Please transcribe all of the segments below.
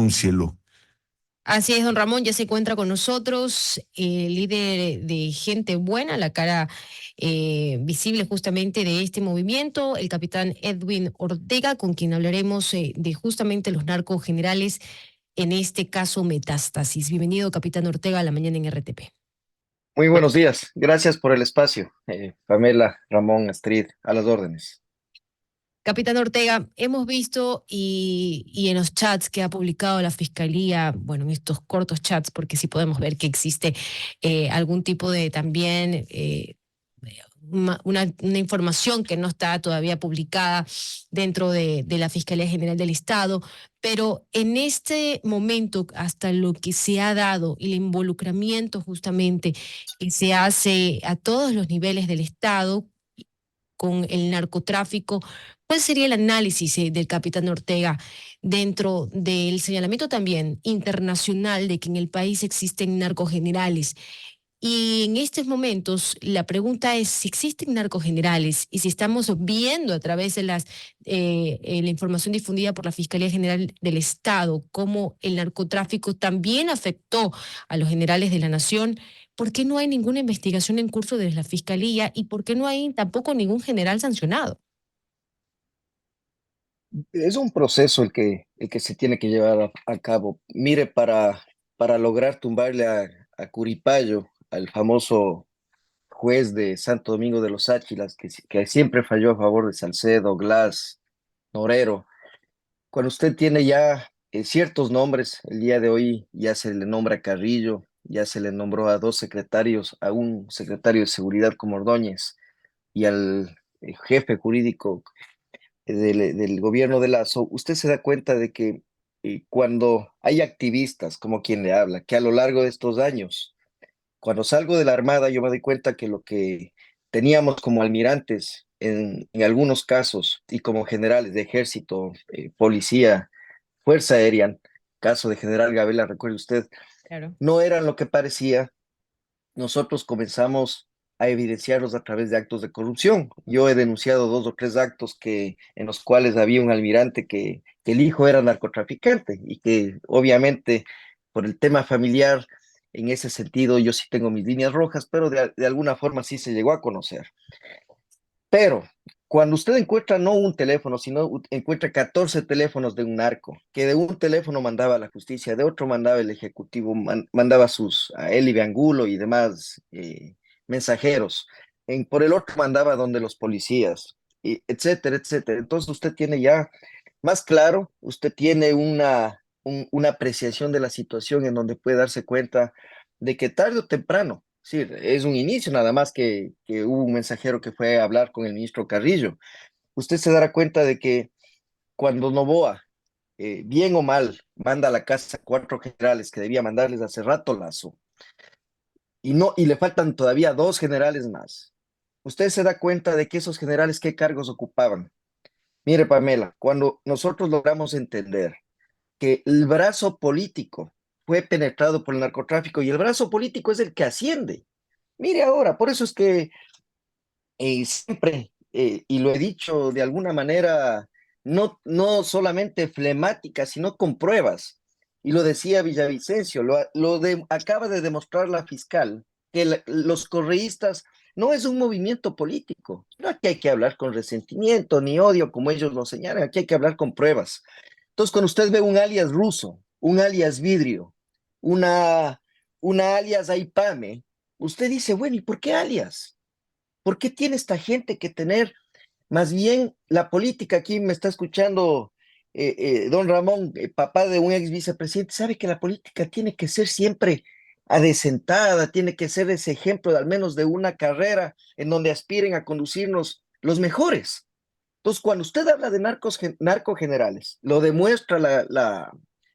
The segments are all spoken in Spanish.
un cielo. Así es, don Ramón, ya se encuentra con nosotros el líder de Gente Buena, la cara visible justamente de este movimiento, el capitán Edwin Ortega, con quien hablaremos de justamente los narcos generales, en este caso Metástasis. Bienvenido, capitán Ortega, a la mañana en RTP. Muy buenos días, gracias por el espacio. Pamela, Ramón, Astrid, a las órdenes. Capitán Ortega, hemos visto y en los chats que ha publicado la Fiscalía, bueno, en estos cortos chats, porque sí podemos ver que existe algún tipo de también una información que no está todavía publicada dentro de la Fiscalía General del Estado, pero en este momento, hasta lo que se ha dado y el involucramiento justamente que se hace a todos los niveles del Estado con el narcotráfico, ¿cuál sería el análisis del capitán Ortega dentro del señalamiento también internacional de que en el país existen narcogenerales? Y en estos momentos la pregunta es si existen narcogenerales y si estamos viendo a través de la información difundida por la Fiscalía General del Estado cómo el narcotráfico también afectó a los generales de la nación. ¿Por qué no hay ninguna investigación en curso desde la Fiscalía y por qué no hay tampoco ningún general sancionado? Es un proceso el que se tiene que llevar a cabo. Mire, para lograr tumbarle a Curipayo, al famoso juez de Santo Domingo de los Áchilas, que siempre falló a favor de Salcedo, Glass, Norero, cuando usted tiene ya ciertos nombres, el día de hoy ya se le nombra a Carrillo, ya se le nombró a dos secretarios, a un secretario de seguridad como Ordóñez y al jefe jurídico del gobierno de Lazo, usted se da cuenta de que cuando hay activistas como quien le habla, que a lo largo de estos años, cuando salgo de la Armada, yo me doy cuenta que lo que teníamos como almirantes en algunos casos y como generales de ejército, policía, fuerza aérea, caso de General Gabela, recuerde usted, Claro. no eran lo que parecía. Nosotros comenzamos a evidenciarlos a través de actos de corrupción. Yo he denunciado dos o tres actos en los cuales había un almirante que el hijo era narcotraficante y que obviamente por el tema familiar, en ese sentido yo sí tengo mis líneas rojas, pero de alguna forma sí se llegó a conocer. Pero cuando usted encuentra no un teléfono, sino encuentra 14 teléfonos de un narco, que de un teléfono mandaba a la justicia, de otro mandaba el ejecutivo, mandaba a Eli Angulo y demás mensajeros, por el otro mandaba donde los policías, etcétera, etcétera. Entonces usted tiene ya más claro, usted tiene una apreciación de la situación en donde puede darse cuenta de que tarde o temprano, sí, es un inicio nada más que hubo un mensajero que fue a hablar con el ministro Carrillo. Usted se dará cuenta de que cuando Noboa, bien o mal, manda a la casa cuatro generales que debía mandarles hace rato Lazo, y no, y le faltan todavía dos generales más. Usted se da cuenta de que esos generales qué cargos ocupaban. Mire, Pamela, cuando nosotros logramos entender que el brazo político fue penetrado por el narcotráfico y el brazo político es el que asciende. Mire ahora, por eso es que siempre, y lo he dicho de alguna manera, no solamente flemática, sino con pruebas. Y lo decía Villavicencio, acaba de demostrar la fiscal, que los correístas no es un movimiento político. No aquí hay que hablar con resentimiento ni odio, como ellos lo señalan, aquí hay que hablar con pruebas. Entonces, cuando usted ve un alias ruso, un alias vidrio, una, una alias Aipame, usted dice, bueno, ¿y por qué alias? ¿Por qué tiene esta gente que tener más bien la política? Aquí me está escuchando don Ramón, papá de un ex vicepresidente, sabe que la política tiene que ser siempre adecentada, tiene que ser ese ejemplo de al menos de una carrera en donde aspiren a conducirnos los mejores. Entonces, cuando usted habla de narcogenerales, lo demuestra la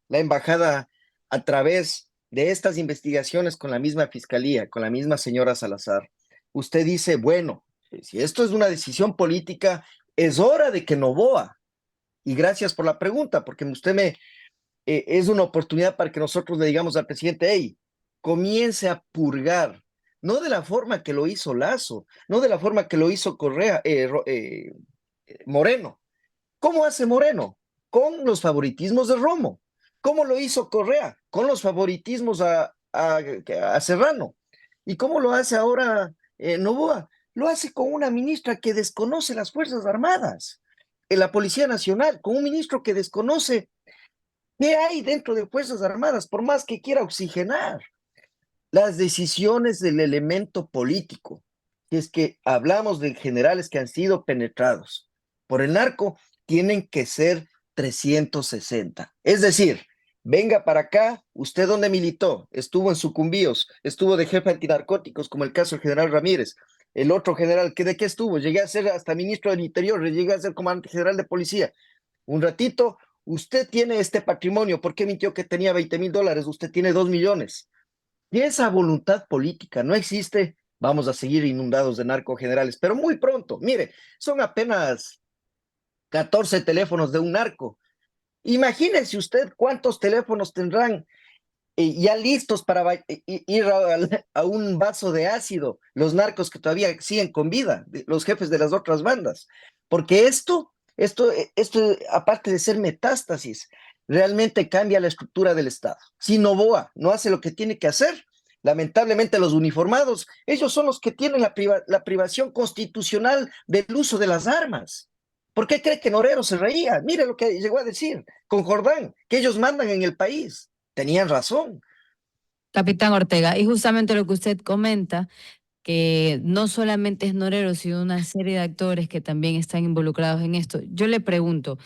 embajada a través de estas investigaciones con la misma fiscalía, con la misma señora Salazar. Usted dice, bueno, si esto es una decisión política, es hora de que Noboa, y gracias por la pregunta, porque es una oportunidad para que nosotros le digamos al presidente, hey, comience a purgar, no de la forma que lo hizo Lazo, no de la forma que lo hizo Moreno. ¿Cómo hace Moreno? Con los favoritismos de Romo. ¿Cómo lo hizo Correa? Con los favoritismos a Serrano. ¿Y cómo lo hace ahora Novoa? Lo hace con una ministra que desconoce las Fuerzas Armadas, en la Policía Nacional, con un ministro que desconoce qué hay dentro de Fuerzas Armadas, por más que quiera oxigenar las decisiones del elemento político. Si es que hablamos de generales que han sido penetrados por el narco, tienen que ser 360. Es decir, venga para acá, usted dónde militó, estuvo en sucumbíos, estuvo de jefe antinarcóticos, como el caso del general Ramírez, el otro general, ¿que de qué estuvo? Llegué a ser hasta ministro del Interior, llegué a ser comandante general de policía. Un ratito, usted tiene este patrimonio, ¿por qué mintió que tenía $20,000? Usted tiene 2 millones. Y esa voluntad política no existe, vamos a seguir inundados de narcogenerales, pero muy pronto, mire, son apenas 14 teléfonos de un narco. Imagínese usted cuántos teléfonos tendrán ya listos para ir a un vaso de ácido los narcos que todavía siguen con vida, los jefes de las otras bandas. Porque esto, aparte de ser metástasis, realmente cambia la estructura del Estado. Si Novoa no hace lo que tiene que hacer, lamentablemente los uniformados, ellos son los que tienen la privación constitucional del uso de las armas. ¿Por qué cree que Norero se reía? Mire lo que llegó a decir con Jordán, que ellos mandan en el país. Tenían razón. Capitán Ortega, y justamente lo que usted comenta, que no solamente es Norero, sino una serie de actores que también están involucrados en esto. Yo le pregunto,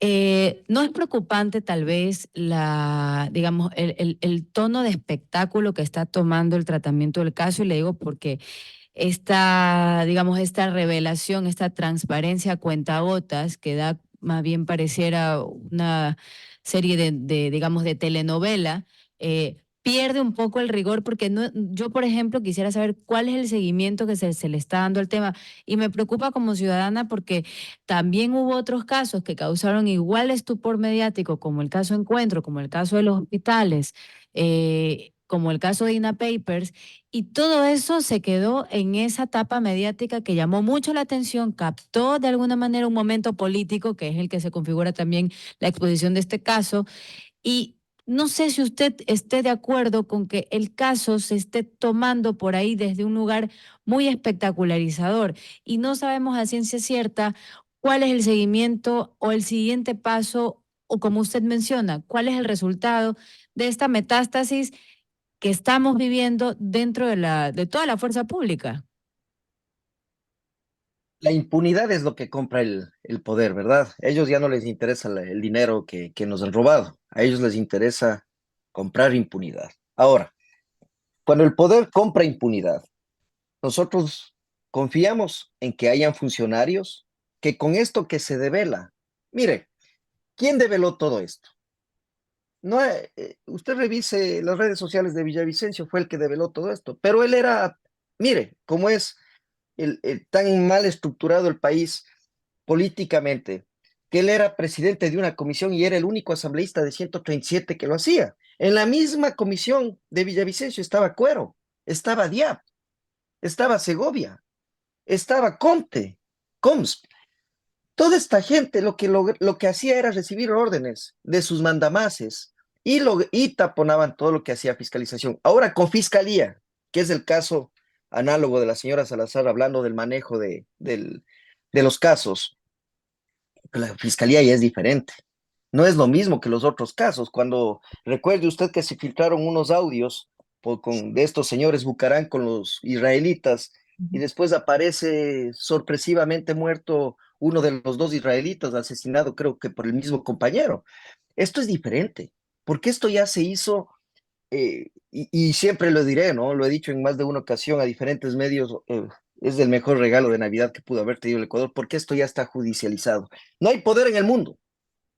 ¿no es preocupante tal vez digamos, el tono de espectáculo que está tomando el tratamiento del caso? Y le digo porque digamos, esta revelación, esta transparencia a cuentagotas que da más bien pareciera una serie digamos, de telenovela, pierde un poco el rigor porque no, yo, por ejemplo, quisiera saber cuál es el seguimiento que se le está dando al tema y me preocupa como ciudadana porque también hubo otros casos que causaron igual estupor mediático, como el caso Encuentro, como el caso de los hospitales, como el caso de INA Papers, y todo eso se quedó en esa etapa mediática que llamó mucho la atención, captó de alguna manera un momento político, que es el que se configura también la exposición de este caso, y no sé si usted esté de acuerdo con que el caso se esté tomando por ahí desde un lugar muy espectacularizador y no sabemos a ciencia cierta cuál es el seguimiento o el siguiente paso o como usted menciona, cuál es el resultado de esta metástasis que estamos viviendo dentro de toda la fuerza pública. La impunidad es lo que compra el poder, ¿verdad? A ellos ya no les interesa el dinero que nos han robado, a ellos les interesa comprar impunidad. Ahora, cuando el poder compra impunidad, nosotros confiamos en que hayan funcionarios que con esto que se devela, mire, ¿quién develó todo esto? No, usted revise las redes sociales de Villavicencio, fue el que develó todo esto, pero él era, mire, cómo es tan mal estructurado el país políticamente, que él era presidente de una comisión y era el único asambleísta de 137 que lo hacía. En la misma comisión de Villavicencio estaba Cuero, estaba Diab, estaba Segovia, estaba Comte, Coms. Toda esta gente lo que hacía era recibir órdenes de sus mandamases y taponaban todo lo que hacía fiscalización. Ahora con fiscalía, que es el caso análogo de la señora Salazar hablando del manejo de los casos, la fiscalía ya es diferente. No es lo mismo que los otros casos. Cuando recuerde usted que se filtraron unos audios de estos señores Bucarán con los israelitas y después aparece sorpresivamente muerto uno de los dos israelitas, asesinado creo que por el mismo compañero. Esto es diferente, porque esto ya se hizo, y siempre lo diré, ¿no? Lo he dicho en más de una ocasión a diferentes medios, es el mejor regalo de Navidad que pudo haber tenido el Ecuador, porque esto ya está judicializado. No hay poder en el mundo.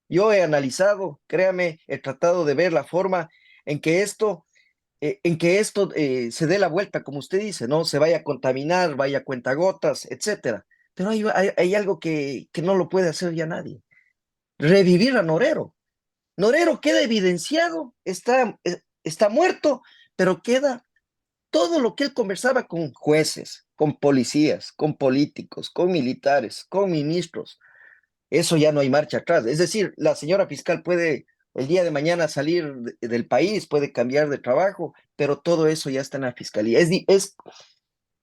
Yo he analizado, créame, he tratado de ver la forma en que esto se dé la vuelta, como usted dice, ¿no? Se vaya a contaminar, vaya a cuentagotas, etcétera. Pero hay algo que no lo puede hacer ya nadie. Revivir a Norero. Norero queda evidenciado, está muerto, pero queda todo lo que él conversaba con jueces, con policías, con políticos, con militares, con ministros. Eso ya no hay marcha atrás. Es decir, la señora fiscal puede el día de mañana salir del país, puede cambiar de trabajo, pero todo eso ya está en la fiscalía. Es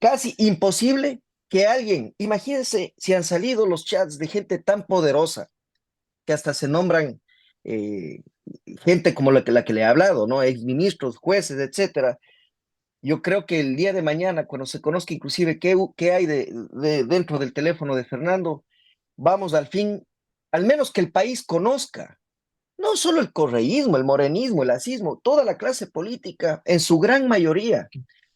casi imposible que alguien, imagínense si han salido los chats de gente tan poderosa que hasta se nombran eh, gente como la que le he hablado, ¿no? Exministros, jueces, etcétera. Yo creo que el día de mañana, cuando se conozca inclusive qué hay dentro del teléfono de Fernando, vamos al fin, al menos que el país conozca, no solo el correísmo, el morenismo, el asismo, toda la clase política, en su gran mayoría.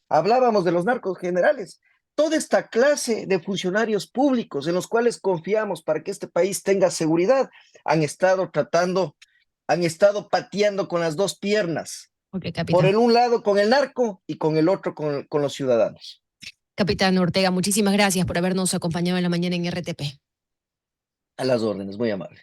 Hablábamos de los narcos generales, toda esta clase de funcionarios públicos en los cuales confiamos para que este país tenga seguridad, han estado tratando, han estado pateando con las dos piernas, Ok, por capitán. el un lado con el narco y con el otro con los ciudadanos. Capitán Ortega, muchísimas gracias por habernos acompañado en la mañana en RTP. A las órdenes, muy amable.